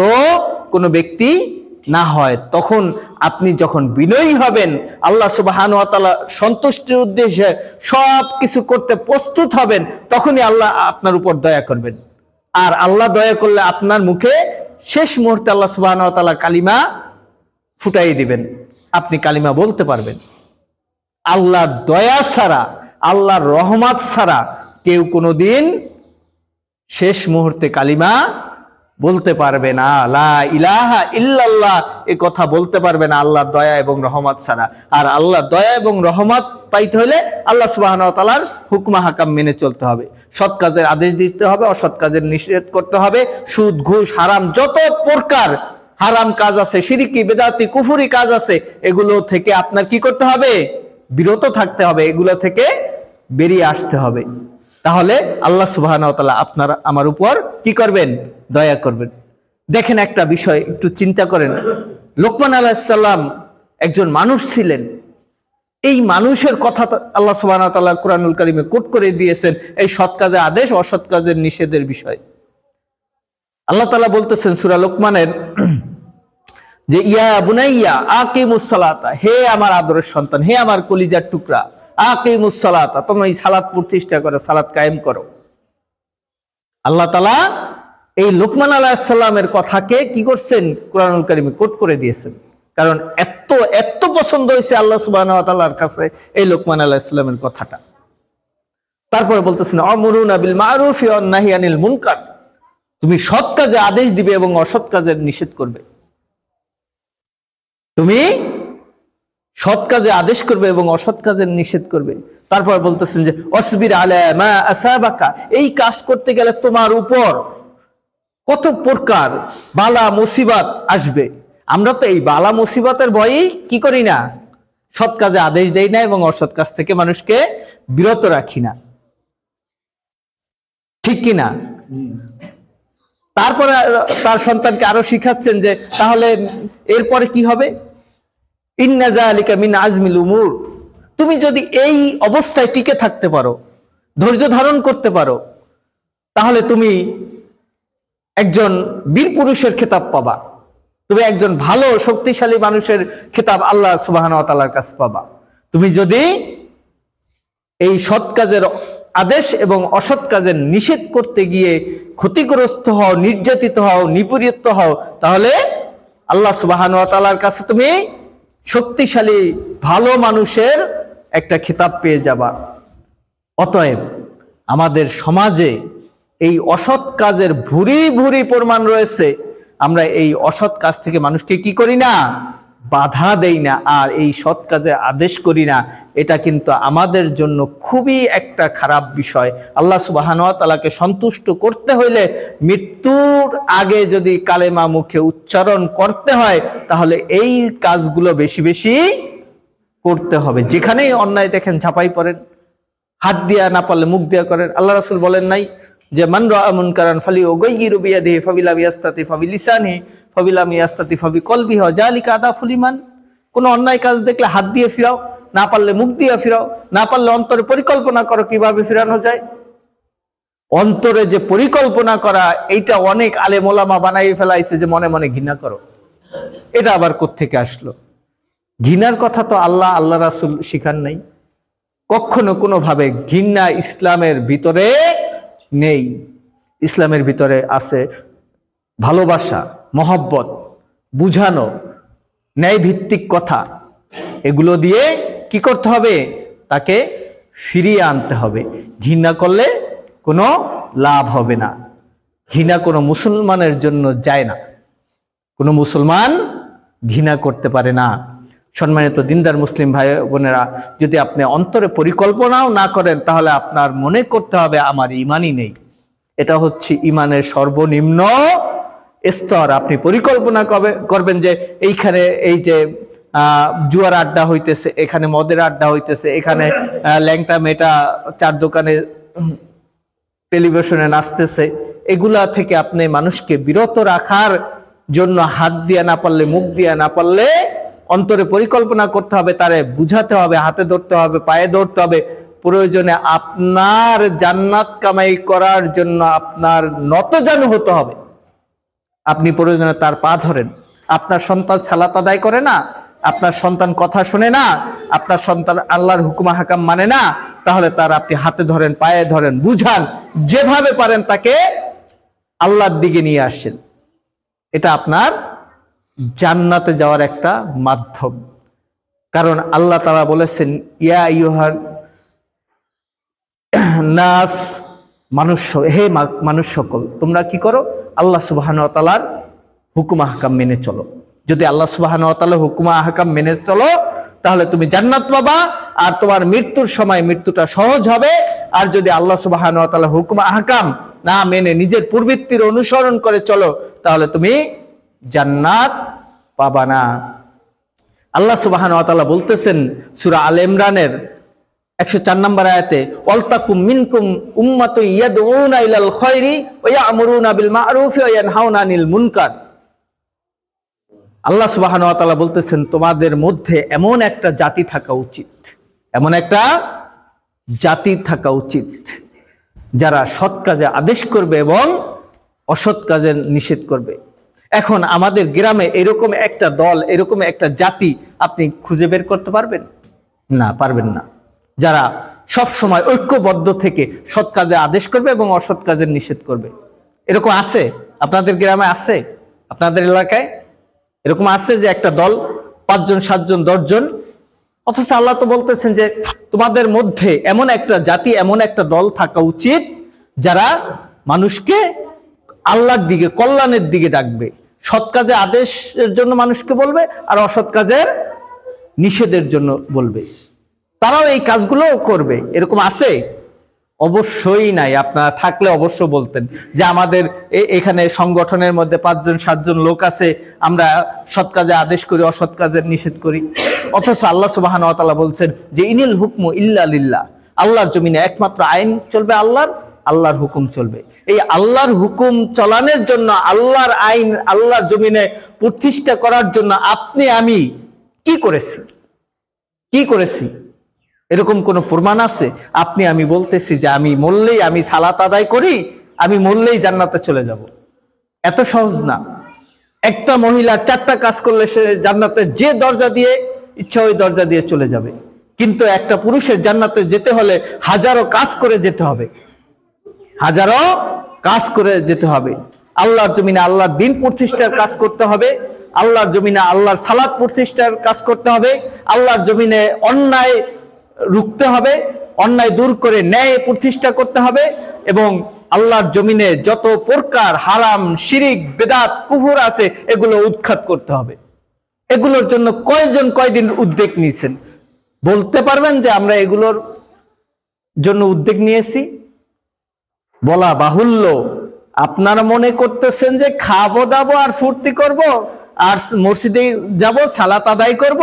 কোনো ব্যক্তি না হয়। তখন আপনি যখন বিনয়ী হবেন, আল্লাহ সুবহানাহু ওয়া তাআলা সন্তুষ্টির উদ্দেশ্যে সব কিছু করতে প্রস্তুত হবেন, তখনই আল্লাহ আপনার উপর দয়া করবেন। আর আল্লাহ দয়া করলে আপনার মুখে শেষ মুহূর্তে আল্লাহ সুবহানাহু ওয়া তাআলা কালিমা ফুটাই দিবেন, আপনি কালিমা বলতে পারবেন। আল্লাহর দয়া ছাড়া, আল্লাহর রহমত ছাড়া কেউ কোনোদিন শেষ মুহূর্তে কালিমা বলতে পারবে না। লা ইলাহা ইল্লাল্লাহ এ কথা বলতে পারবে না আল্লাহর দয়া এবং রহমত ছাড়া। আর আল্লাহর দয়া এবং রহমত পাইতে হলে আল্লাহ সুবহানাহু ওয়া তাআলার হুকুম হাকাম মেনে চলতে হবে, সৎ কাজের আদেশ দিতে হবে, অসৎ কাজের নিষেধ করতে হবে। সুদ, ঘুষ, হারাম, যত প্রকার হারাম কাজ আছে, শিরকি, বেদাতি, কুফরি কাজ আছে, এগুলো থেকে আপনার কি করতে হবে? বিরত থাকতে হবে, এগুলো থেকে বেরিয়ে আসতে হবে। তাহলে আল্লাহ সুবহানাহু ওয়া তাআলা আপনার আমার উপর কি করবেন? দয়া করবেন। দেখেন একটা বিষয় একটু চিন্তা করেন। লোকমান আলাইহিস সালাম একজন মানুষ ছিলেন। এই মানুষের কথা আল্লাহ সুবহানাহু ওয়া তাআলা কুরআনুল কারীমে কোট করে দিয়েছেন এই সৎ কাজের আদেশ, অসৎ কাজের নিষেধের বিষয়। আল্লাহ তাআলা বলতেছেন সূরা লোকমানের যে ইয়া বুনাইয়া আকিমুস সালাতা, হে আমার আদরের সন্তান, হে আমার কলিজার টুকরা, আকিমুস সালাতা, তোমরা এই সালাত প্রতিষ্ঠা করো, সালাত কায়েম করো। আল্লাহ তাআলা এই লোকমান আলাইহিস সালামের কথাকে কি করছেন? কুরআনুল কারীমে কোট করে দিয়েছেন। কারণ এত পছন্দ হয়েছে আল্লাহ সুবহানাহু ওয়া তাআলার কাছে এই লোকমান আলাইহিস সালামের কথাটা। তারপরে বলতেছেন আমরুনা বিল মারুফি ওয়ান নাহি আনিল মুনকার, তুমি সৎ কাজে আদেশ দিবে এবং অসৎ কাজের নিষেধ করবে। তুমি সৎ কাজে আদেশ করবে এবং অসৎ কাজের নিষেধ করবে। তারপর বলতেছেন যে অসবির আলা মা আসাবাকা, এই কাজ করতে গেলে তোমার উপর কত প্রকার বালা মুসিবত আসবে। আমরা তো এই বালা মুসিবতের ভয়েই কি করি না, সৎ কাজে আদেশ দেই না এবং অসৎ কাজ থেকে মানুষকে বিরত রাখি না, ঠিক কিনা? তারপরে তার সন্তানকে আরো শিখাচ্ছেন যে তাহলে এরপরে কি হবে, ইন্না যালিকা মিন আজমিল উমুর, তুমি যদি এই অবস্থায় টিকে থাকতে পারো, ধৈর্য ধারণ করতে পারো, তাহলে তুমি একজন বীর পুরুষের খেতাব পাবা, তুমি একজন ভালো শক্তিশালী মানুষের খেতাব আল্লাহ সুবহানাহু ওয়া তাআলার কাছে পাবা। তুমি যদি এই সৎ কাজের আদেশ এবং অসৎ কাজের নিষেধ করতে গিয়ে ক্ষতিগ্রস্ত হও, নির্যাতিত হও, নিপীড়িত হও, তাহলে আল্লাহ সুবহানাহু ওয়া তাআলার কাছে তুমি শক্তিশালী ভালো মানুষের একটা খেতাব পেয়ে যাবা। অতএব আমাদের সমাজে এই অসৎ কাজের ভুরি ভুরি প্রমাণ রয়েছে। আমরা এই অসৎ কাজ থেকে মানুষকে কি করি না, বাধা দেই না, আর এই সৎ কাজের আদেশ করি না। এটা কিন্তু আমাদের জন্য খুবই একটা খারাপ বিষয়। আল্লাহ সুবহানাহু ওয়া তাআলাকে সন্তুষ্ট করতে হইলে মৃত্যুর আগে যদি কালেমা মুখে উচ্চারণ করতে হয়, তাহলে এই কাজগুলো বেশি বেশি করতে হবে। যেখানেই অন্যায় দেখেন ঝাঁপাই পড়েন, হাত দিয়া না পারলে মুখ দিয়া করেন। আল্লাহ রাসূল বলেন নাই যে মান রাআ মুনকারান ফালিয়ুগাইয়িরু বিয়াদিহি ফাবিলাম ইয়াস্তাতি ফাবিলিসানিহি ফাবিলাম ইয়াস্তাতি ফাবিকলবিহি ওয়া যালিকা আদাফুল ঈমান। কোন অন্যায় কাজ দেখলে হাত দিয়ে ফিরাও, না পারলে মুখ দিয়ে ফিরাও, না পারলে অন্তরে পরিকল্পনা করো কিভাবে ফিরানো যায়। অন্তরে যে পরিকল্পনা করা, এইটা অনেক আলেম ওলামা বানাই ফেলাইছে যে মনে মনে ঘৃণা করো। এটা আবার কোত্থেকে আসলো? ঘৃণার কথা তো আল্লাহ রাসূল শিখান নাই। কখনো কোনোভাবে ঘৃণা ইসলামের ভিতরে নেই। ইসলামের ভিতরে আছে ভালোবাসা, মহব্বত, বুঝানো, ন্যায় ভিত্তিক কথা। এগুলো দিয়ে কি করতে হবে, তাকে ফিরিয়ে আনতে হবে। ঘৃণা করলে কোনো লাভ হবে না। ঘৃণা কোনো মুসলমানের জন্য যায় না। কোনো মুসলমান ঘৃণা করতে পারে না। সম্মানিত দিনদার মুসলিম ভাই বোনেরা, যদি আপনি অন্তরে পরিকল্পনাও না করেন, তাহলে আপনার মনে করতে হবে আমার ইমানই নেই। এটা হচ্ছে ইমানের সর্বনিম্ন স্তর। আপনি পরিকল্পনা করবেন যে এইখানে এই যে জুয়ার আড্ডা হইতেছে, এখানে মদের আড্ডা হইতেছে, এখানে ল্যাংটা মেটা চার দোকানে টেলিভিশনে নাচতেছে, এগুলা থেকে আপনি মানুষকে বিরত রাখার জন্য হাত দিয়ে না পারলে, মুখ দিয়ে না পারলে, অন্তরে পরিকল্পনা করতে হবে, তারে বুঝাতে হবে, হাতে ধরতে হবে, পায়ে ধরতে হবে। প্রয়োজনে আপনার জান্নাত কামাই করার জন্য আপনার নতজানু হতে হবে। আপনি প্রয়োজনে তার পা ধরেন। আপনার সন্তান সালাত আদায় করে না, আপনার সন্তান কথা শোনে না, আপনার সন্তান আল্লাহর হুকুম হাকাম মানে না, তাহলে তার আপনি হাতে ধরেন, পায়ে ধরেন, বুঝান, যেভাবে পারেন তাকে আল্লাহর দিকে নিয়ে আসেন। এটা আপনার জান্নাতে যাওয়ার একটা মাধ্যম। কারণ আল্লাহ তাআলা বলেছেন, ইয়া আইয়ুহান নাস, মানুষ, হে মানুষ সকল, তোমরা কি করো, আল্লাহ সুবহানাহু ওয়া তাআলার হুকুম আহকাম মেনে চলো। যদি আল্লাহ সুবহানাহু ওয়া তাআলার হুকুম আহকাম মেনে চলো, তাহলে তুমি জান্নাত পাবা, আর তোমার মৃত্যুর সময় মৃত্যুটা সহজ হবে। আর যদি আল্লাহ সুবহানাহু ওয়া তাআলার হুকুম আহকাম না মেনে নিজের প্রবৃত্তির অনুসরণ করে চলো, তাহলে তুমি জান্নাত পাবা না। আল্লাহ সুবহানাহু ওয়া তাআলা বলতেছেন সূরা আলে ইমরানের 104 নম্বর আয়াতে, ওয়ালতাকুম মিনকুম উম্মাতুন ইয়াদউনা ইলাল খায়রি ওয়া ইয়া'মুরুনা বিল মা'রুফি ওয়া ইয়ানহাউনা আনিল মুনকার। আল্লাহ সুবহানাহু ওয়া তাআলা বলতেছেন, তোমাদের মধ্যে এমন একটা জাতি থাকা উচিত, এমন একটা জাতি থাকা উচিত যারা সৎ কাজে আদেশ করবে এবং অসৎ কাজের নিষেধ করবে। এখন আমাদের গ্রামে এরকম একটা দল, এরকম একটা জাতি আপনি খুঁজে বের করতে পারবেন না? পারবেন না। যারা সব সময় ঐক্যবদ্ধ থেকে সৎ কাজে আদেশ করবে এবং অসৎ কাজের নিষেধ করবে। এরকম আছে আপনাদের গ্রামে? আছে আপনাদের এলাকায়? এরকম আছে যে একটা দল 5 জন 7 জন 10 জন? অথচ আল্লাহ তো বলতেছেন যে তোমাদের মধ্যে এমন একটা জাতি, এমন একটা দল থাকা উচিত যারা মানুষকে আল্লাহর দিকে, কল্যাণের দিকে ডাকবে, সৎ কাজে আদেশের জন্য মানুষকে বলবে, আর অসৎ কাজের নিষেধের জন্য বলবে। তারাও এই কাজগুলো করবে, এরকম আছে? অবশ্যই নাই। আপনারা থাকলে অবশ্য বলতেন যে আমাদের এখানে সংগঠনের মধ্যে 5-7 জন লোক আছে, আমরা সৎ কাজে আদেশ করি, অসৎ কাজের নিষেধ করি। অথচ আল্লাহ সুবহানাহু ওয়া তাআলা বলছেন যে ইনিল হুকমু ইল্লা লিল্লাহ, আল্লাহর জমিনে একমাত্র আইন চলবে আল্লাহর হুকুম চলবে। এই আল্লাহর হুকুম চলানোর জন্য, আল্লাহর আইন আল্লাহর জমিনে প্রতিষ্ঠা করার জন্য আপনি আমি কি করেছি? এরকম কোন প্রমাণ আছে? আপনি আমি বলতেছি যে আমি মরলেই, আমি সালাত আদায় করি, আমি মরলেই জান্নাতে চলে যাব। এত সহজ না। একটা মহিলা 4টা কাজ করলে সে জান্নাতে যে দরজা দিয়ে ইচ্ছা ওই দরজা দিয়ে চলে যাবে, কিন্তু একটা পুরুষের জান্নাতে যেতে হলে হাজারো কাজ করে যেতে হবে, আল্লাহর জমিনে আল্লাহর দ্বীন প্রতিষ্ঠার কাজ করতে হবে, আল্লাহর জমিনে আল্লাহর সালাত প্রতিষ্ঠার কাজ করতে হবে, আল্লাহর জমিনে অন্যায় রুখতে হবে, অন্যায় দূর করে ন্যায় প্রতিষ্ঠা করতে হবে, এবং আল্লাহর জমিনে যত প্রকার হারাম, শিরিক, বেদাত, কুফর আছে এগুলো উৎখাত করতে হবে। এগুলোর জন্য কয়দিন উদ্যোগ নিয়েছেন? বলতে পারবেন যে আমরা এগুলোর জন্য উদ্যোগ নিয়েছি? বলা বাহুল্য। আপনারা মনে করতেছেন যে খাবো দাবো আর ফুর্তি করব, আর মসজিদে যাব, সালাত আদায় করব,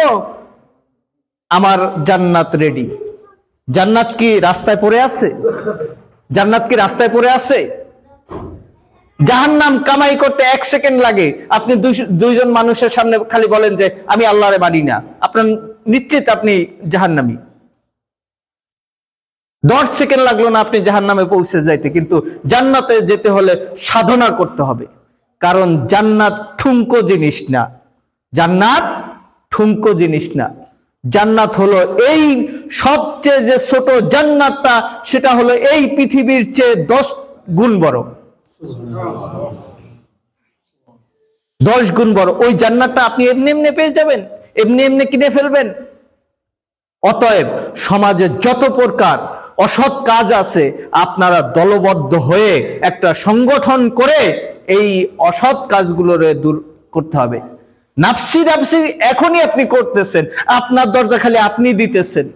আমার জান্নাত রেডি। জান্নাত কি রাস্তায় পড়ে আছে? জাহান্নাম কামাই করতে 1 সেকেন্ড লাগে। আপনি 2জন মানুষের সামনে খালি বলেন যে আমি আল্লাহরে মানি না, আপনার নিশ্চিত আপনি জাহান্নামী। 10 সেকেন্ড লাগলো না আপনি জাহান্নামে পৌঁছে যাইতে। কিন্তু জান্নাতে যেতে হলে সাধনা করতে হবে, কারণ জান্নাত ঠুনকো জিনিস না। জান্নাত হলো এই সবচেয়ে যে ছোট জান্নাতটা, সেটা হলো এই পৃথিবীর চেয়ে 10 গুণ বড়। 10 গুণ বড়। ওই জান্নাতটা আপনি এমনি পেয়ে যাবেন, এমনি কিনে ফেলবেন। অতএব সমাজে যত প্রকার অসৎ কাজ আছে, আপনারা দলবদ্ধ হয়ে একটা সংগঠন করে এই অসৎ কাজগুলোরে দূর করতে হবে। নাফসি এখনই আপনি করতেছেন, আপনার দরজা খালি আপনি দিতেছেন।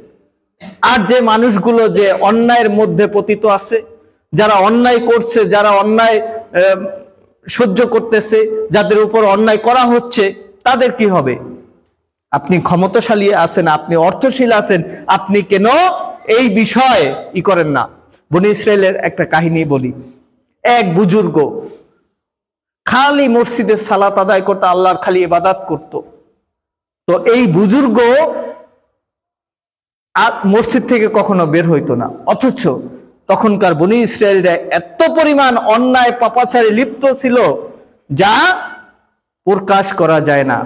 আর যে মানুষগুলো যে অন্যায়ের মধ্যে পতিত আছে, যারা অন্যায় করছে, যারা অন্যায় সহ্য করতেছে, যাদের উপর অন্যায় করা হচ্ছে, তাদের কি হবে? আপনি ক্ষমতাশালী আছেন, আপনি অর্থশীল আছেন, আপনি কেন এই বিষয়ে করেন না? বনি ইসরাইলের একটা কাহিনী বলি। এক বুজুর্গ খালি মসজিদে সালাত আদায় করতো, আল্লাহর খালি ইবাদত করত। তো এই বুজুর্গ মসজিদ থেকে কখনো বের হইতো না, অথচ তখনকার বনি ইসরায়েলরা এত পরিমাণ অন্যায় পাপাচারে লিপ্ত ছিল যা প্রকাশ করা যায় না।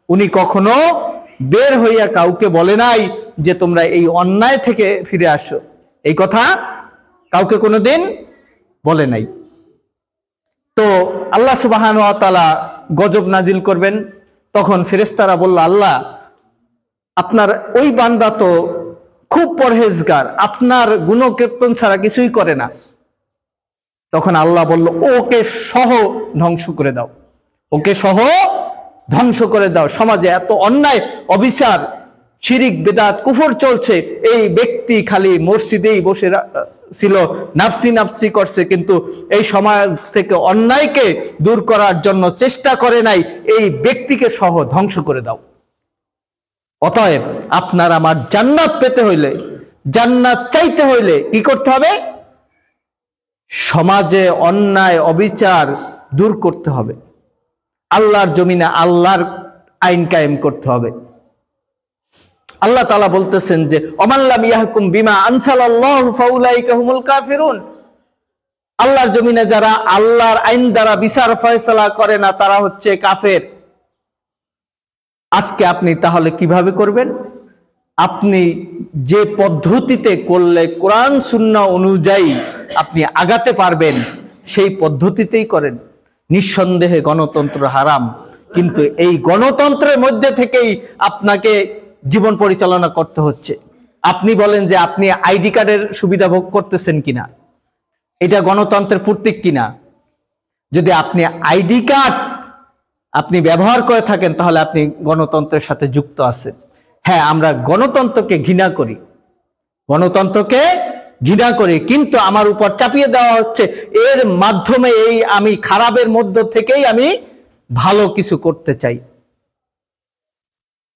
উনি কখনো বের হইয়া কাউকে বলে নাই যে তোমরা এই অন্যায় থেকে ফিরে আসো, এই কথা কাউকে কোনোদিন বলে নাই। তো আল্লাহ সুবহানাহু ওয়া তাআলা গজব নাজিল করবেন, তখন ফেরেশতারা বলল, আল্লাহ আপনার ওই বান্দা তো খুব পরহেজগার, আপনার গুণকীর্তন ছাড়া কিছুই করে না। তখন আল্লাহ বলল, ওকে সহ ধ্বংস করে দাও, সমাজে এত অন্যায়, অবিচার, শিরিক, বেদাত, কুফর চলছে, এই ব্যক্তি খালি মসজিদেই বসে ছিল, নাফসি করছে, কিন্তু এই সমাজ থেকে অন্যায়কে দূর করার জন্য চেষ্টা করে নাই, এই ব্যক্তিকে সহ ধ্বংস করে দাও। অতএব আপনার আমার জান্নাত পেতে হইলে, জান্নাত চাইতে হইলে কি করতে হবে? সমাজে অন্যায় অবিচার দূর করতে হবে, আল্লাহর জমিনে আল্লাহর আইন কায়েম করতে হবে। আল্লাহ তাআলা বলতেছেন যে ওমান লাম ইয়াহকুম বিমা আনসালাল্লাহু ফাউলাইকা হুমুল কাফিরুন। আল্লাহর জমিনে যারা আল্লাহর আইন দ্বারা বিচার ফয়সালা করে না, তারা হচ্ছে কাফের। আজকে আপনি তাহলে কিভাবে করবেন? আপনি যে পদ্ধতিতে করলে কোরআন সুন্নাহ অনুযায়ী আপনি আগাতে পারবেন, সেই পদ্ধতিতেই করেন। নিঃসন্দেহে গণতন্ত্র হারাম, কিন্তু এই গণতন্ত্রের মধ্যে থেকেই আপনাকে জীবন পরিচালনা করতে হচ্ছে। আপনি বলেন যে আপনি আইডি কার্ডের সুবিধা ভোগ করতেছেন কিনা, এটা গণতন্ত্রের প্রতীক কিনা। যদি আপনি আইডি কার্ড আপনি ব্যবহার করে থাকেন, তাহলে আপনি গণতন্ত্রের সাথে যুক্ত আছেন। হ্যাঁ, আমরা গণতন্ত্রকে ঘৃণা করি, গণতন্ত্রকে ঘৃণা করি, কিন্তু আমার উপর চাপিয়ে দেওয়া হচ্ছে এর মাধ্যমে আমি খারাপের মধ্য থেকেই আমি ভালো কিছু করতে চাই।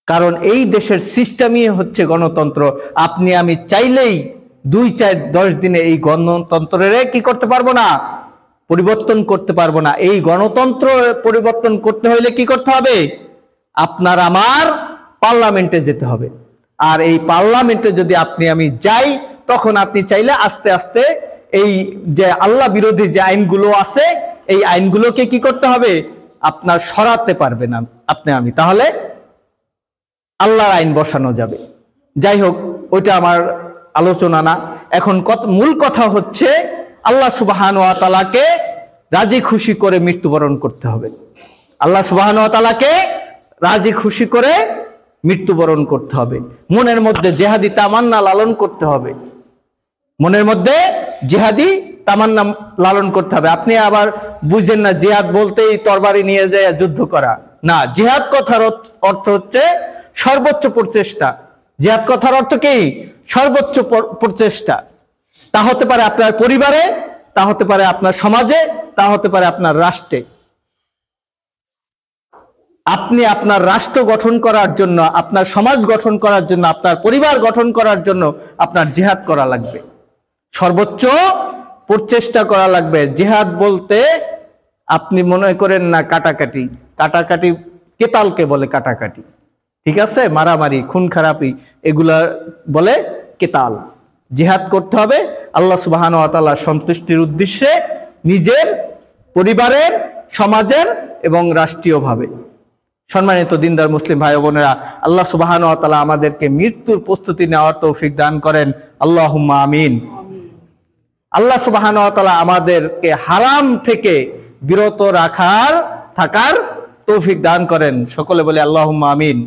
কারণ এই দেশের সিস্টেমই হচ্ছে গণতন্ত্র। আপনি আমি চাইলেই 2, 4, 10 দিনে এই গণতন্ত্রের কি করতে পারবো না, পরিবর্তন করতে পারবো না। এই গণতন্ত্র পরিবর্তন করতে হলে কি করতে হবে? আপনার আমার পার্লামেন্টে যেতে হবে। আর এই পার্লামেন্টে যদি আপনি আমি যাই, তখন আপনি চাইলে আস্তে আস্তে এই যে আল্লাহ বিরোধী যে আইনগুলো আছে, এই আইনগুলোকে কি করতে হবে? আপনার সরাতে পারবে না আপনি আমি, তাহলে আল্লাহর আইন বসানো যাবে। যাই হোক, ওইটা আমার আলোচনা না। এখন মূল কথা হচ্ছে আল্লাহ সুবহানাহু ওয়া তাআলাকে রাজি খুশি করে মৃত্যুবরণ করতে হবে। আল্লাহ সুবহানাহু ওয়া তাআলাকে রাজি খুশি করে মৃত্যুবরণ করতে হবে। মনের মধ্যে জিহাদি তামান্না লালন করতে হবে, মনের মধ্যে জিহাদি তামান্না লালন করতে হবে। আপনি আবার বুঝেন না জিহাদ বলতেই তরবারি নিয়ে যায় যুদ্ধ করা, না। জিহাদ কথার অর্থ হচ্ছে সর্বোচ্চ প্রচেষ্টা। জিহাদ কথার অর্থ কি? সর্বোচ্চ প্রচেষ্টা। তা হতে পারে আপনার পরিবারে, তা হতে পারে আপনার সমাজে, তা হতে পারে আপনার রাষ্ট্রে। আপনি আপনার রাষ্ট্র গঠন করার জন্য, আপনার সমাজ গঠন করার জন্য, আপনার পরিবার গঠন করার জন্য আপনার জিহাদ করা লাগবে, সর্বোচ্চ প্রচেষ্টা করা লাগবে। জিহাদ বলতে আপনি মনে করেন না কাটাকাটি, কাটাকাটি কেতালকে বলে কাটাকাটি, ঠিক আছে? মারামারি, খুন খারাপি, এগুলা বলে কেতাল। জিহাদ করতে হবে আল্লাহ সুবহানাহু ওয়া তাআলার সন্তুষ্টির উদ্দেশ্যে, নিজের, পরিবারের, সমাজের এবং রাষ্ট্রীয়ভাবে। সম্মানিত দিনদার মুসলিম ভাই বোনেরা, আল্লাহ সুবহানাহু ওয়া তাআলা আমাদেরকে মৃত্যুর প্রস্তুতি নেওয়ার তৌফিক দান করেন, আল্লাহুম্মা আমিন। আল্লাহ সুবহানাহু ওয়া তাআলা আমাদেরকে হারাম থেকে বিরত থাকার তৌফিক দান করেন। সকলে বলে আল্লাহুম্মা আমিন।